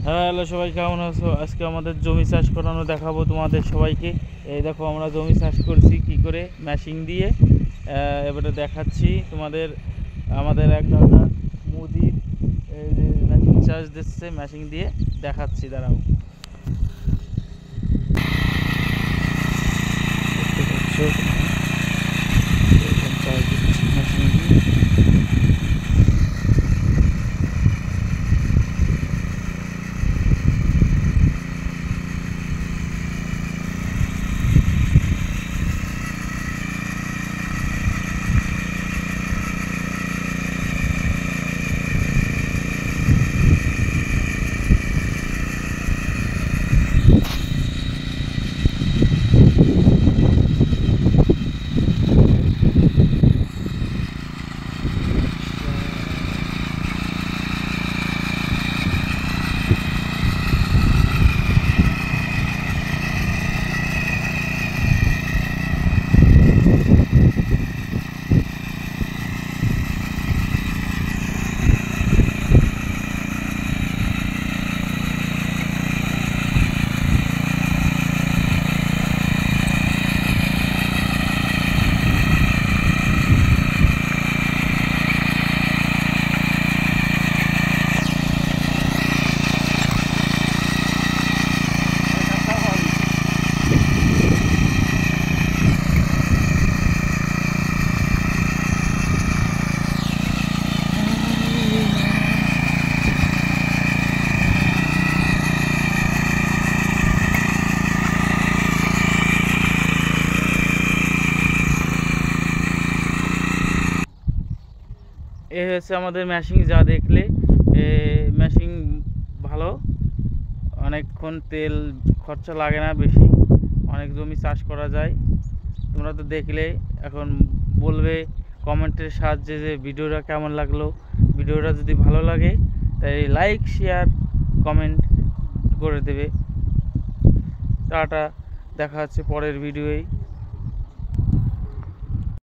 Hello সবাই, কেমন আছো? আজকে আমাদের জমি চাষ করানো দেখাবো তোমাদের সবাইকে। এই দেখো আমরা জমি চাষ করছি কি করে, মেশিন দিয়ে। এবারে দেখাচ্ছি তোমাদের। আমাদের এক দাদা মুদির এই যে মেশিন চাষ দিচ্ছে, মেশিন দিয়ে দেখাচ্ছি, দাঁড়াও। দেখতে পাচ্ছ চাষ দিচ্ছি মেশিন দিয়ে। এ হচ্ছে আমাদের মেশিন, যা দেখলে মেশিন ভালো, অনেকক্ষণ তেল খরচা লাগে না বেশি, অনেক জমি চাষ করা যায়। তোমরা তো দেখলে, এখন বলবে কমেন্টের সাহায্যে যে ভিডিওটা কেমন লাগলো। ভিডিওটা যদি ভালো লাগে তাই লাইক, শেয়ার, কমেন্ট করে দেবে। টাটা, দেখা হচ্ছে পরের ভিডিওয়।